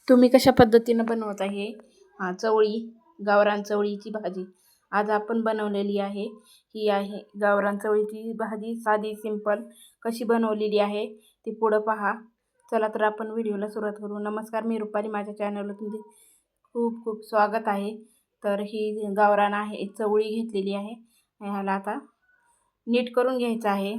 तुम्ही कशा पद्धतीनं बनवता हे चवळी गावरान चवळीची भाजी आज आपण बनवलेली आहे। ही आहे गावरान चवळीची भाजी, साधी सिंपल कशी बनवलेली आहे ती पुढे पहा। चला तर आपण व्हिडिओला सुरुवात करू। नमस्कार, मी रुपाली, माझ्या चॅनलवर तुमचे खूप खूप स्वागत आहे। तर ही गावरान आहे चवळी घेतलेली आहे, ह्याला आता नीट करून घ्यायचं आहे।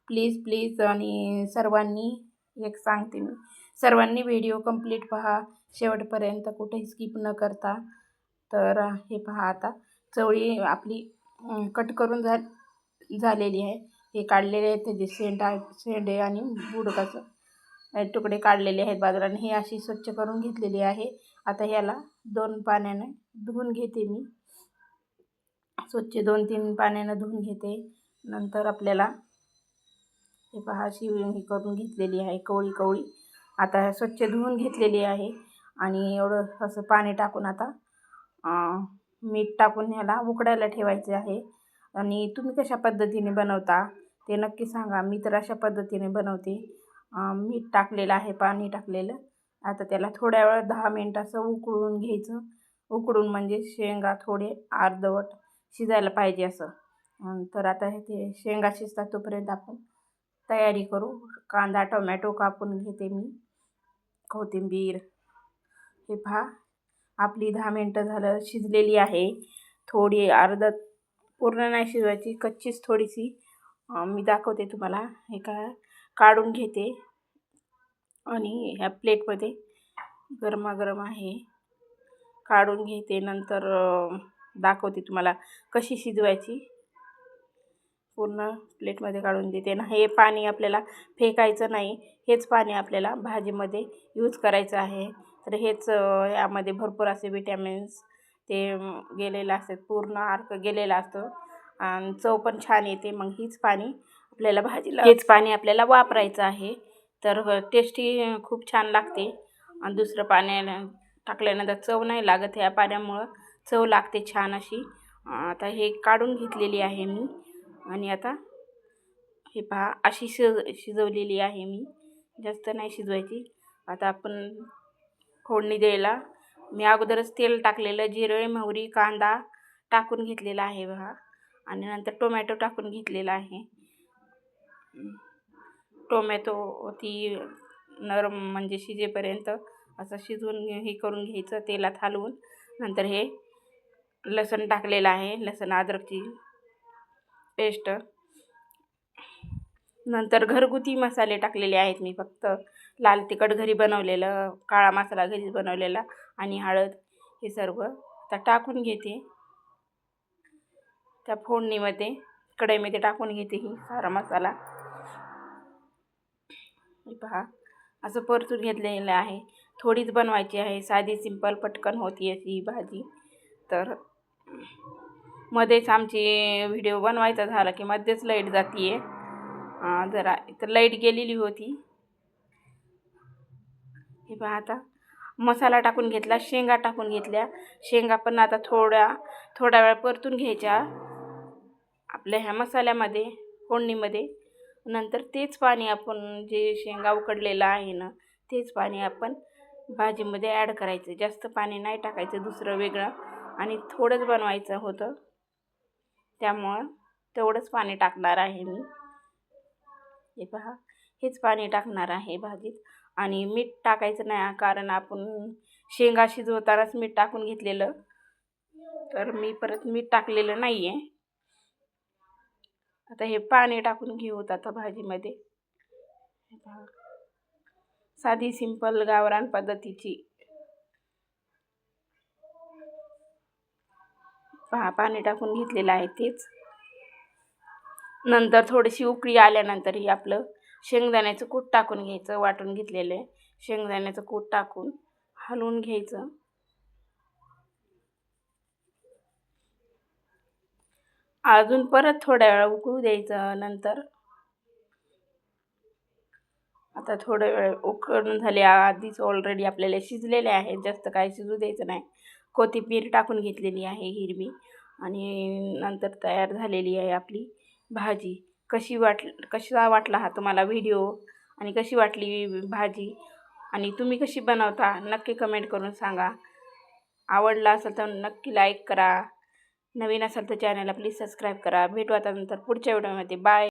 प्लीज प्लीज आणि सर्वांनी एक सांगते मी, सर्वांनी व्हिडिओ कंप्लीट पहा शेवटपर्यंत, कुठेही स्किप न करता। तर हे पहा, आता चवळी आपली कट करून झालेली आहे। हे काढलेले आहेत त्याचे शेंडे आणि बुडकाचे तुकडे काढलेले आहेत बाजूला। हे अशी स्वच्छ करून घेतलेली आहे। आता ह्याला 2 पाण्याने धुवून घेते मी, स्वच्छ 2-3 पाण्याने धुवून घेते। नंतर आपल्याला हे पहा अशी करून घेतलेली आहे कवळी। आता स्वच्छ धुवून घेतलेली आहे आणि एवढं असं पाणी टाकून आता मीठ टाकून ह्याला उकडायला ठेवायचे आहे। आणि तुम्ही कशा पद्धतीने बनवता ते नक्की सांगा। मी तर अशा पद्धतीने बनवते। मीठ टाकलेलं आहे, पाणी टाकलेलं। आता त्याला थोड्या वेळ 10 मिनिट असं उकळून घ्यायचं। उकळून म्हणजे शेंगा थोडे अर्धवट शिजायला पाहिजे असं। तर आता ते शेंगा शिजतात तोपर्यंत आपण तयारी करू। कांदा टोमॅटो कापून घेते मी, कोथिंबीर। हे पहा आपली 10 मिनिटं झालं शिजलेली आहे। थोडी पूर्ण नाही शिजवायची, कच्चीच थोडीशी मी दाखवते तुम्हाला। हे काढून घेते आणि ह्या प्लेटमध्ये गरमागरम आहे काढून घेते। नंतर दाखवते तुम्हाला कशी शिजवायची, पूर्ण प्लेटमध्ये काढून देते ना। हे पाणी आपल्याला फेकायचं नाही, हेच पाणी आपल्याला भाजीमध्ये यूज करायचं आहे। तर हेच यामध्ये भरपूर असे विटॅमिन्स ते गेलेलं असतात, पूर्ण अर्क गेलेला असतो आणि चव पण छान येते। मग हेच पाणी आपल्याला वापरायचं आहे, तर टेस्टी खूप छान लागते। आणि दुसरं पाणी टाकल्यानंतर चव नाही लागत, ह्या पाण्यामुळं चव लागते छान अशी। आता हे काढून घेतलेली आहे मी आणि आता हे पहा अशी शिजवलेली आहे मी, जास्त नाही शिजवायची। आता आपण फोडणी द्यायला मी अगोदरच तेल टाकलेलं, जिरे मोहरी कांदा टाकून घेतलेला आहे बघा। आणि नंतर टोमॅटो टाकून घेतलेला आहे। टोमॅटो ती नरम म्हणजे शिजेपर्यंत असं शिजवून हे करून घ्यायचं तेलात हलवून। नंतर हे लसूण टाकलेलं आहे, लसूण अद्रकची पेस्ट। नंतर घरगुती मसाले टाकलेले आहेत मी, फक्त लाल तिखट घरी बनवलेलं, काळा मसाला घरी बनवलेला आणि हळद, हे सर्व आता टाकून घेते त्या फोडणीमध्ये, कढईमध्ये टाकून घेते ही सारा मसाला। हे पहा असं परतून घेतलेलं आहे। थोडीच बनवायची आहे, साधी सिंपल पटकन होती अशी भाजी। तर मध्येच आमची व्हिडिओ बनवायचा झाला की मध्येच लाईट जातीये, जरा तर लाईट गेलेली होती। हे पहा आता मसाला टाकून घेतला, शेंगा टाकून घेतल्या। शेंगा पण आता थोडा वेळ परतून घ्यायच्या आपल्या ह्या मसाल्यामध्ये, फोडणीमध्ये। नंतर तेच पाणी आपण जे शेंगा उकडलेलं आहे ना, तेच पाणी आपण भाजीमध्ये ॲड करायचं। जास्त पाणी नाही टाकायचं दुसरं वेगळं, आणि थोडंच बनवायचं होतं त्यामुळं तेवढंच पाणी टाकणार आहे मी। हे पहा हेच पाणी टाकणार आहे भाजीत, आणि मीठ टाकायचं नाही कारण आपण शेंगा शिजवतानाच मीठ टाकून घेतलेलं, तर मी परत मीठ टाकलेलं नाही आहे। आता हे पाणी टाकून घेऊत आता भाजीमध्ये। साधी सिंपल गावरान पद्धतीची पहा पाणी टाकून घेतलेलं आहे तेच। नंतर थोडीशी उकळी आल्यानंतर ही आपलं शेंगदाण्याचं कूट टाकून घ्यायचं, वाटून घेतलेलं शेंगदाण्याचं कूट टाकून हलवून घ्यायचं। अजून परत थोड्या वेळ उकळू द्यायचं। नंतर आता थोडा वेळ उकळून झाले, आधीच ऑलरेडी आपल्याला शिजलेले आहेत, जास्त काही शिजू द्यायचं नाही। कोथिंबीर टाकून घेतलेली आहे हिरवी, आणि नंतर तयार झालेली आहे आपली भाजी। कसा वाटला हा तुम्हाला व्हिडिओ, आणि कशी वाटली भाजी, आणि तुम्ही कशी बनवता नक्की कमेंट करून सांगा. आवडला असेल तर नक्की लाईक करा. नवीन असाल तर चॅनलला प्लीज सबस्क्राईब करा. भेटू आता नंतर पुढच्या व्हिडिओमध्ये. बाय.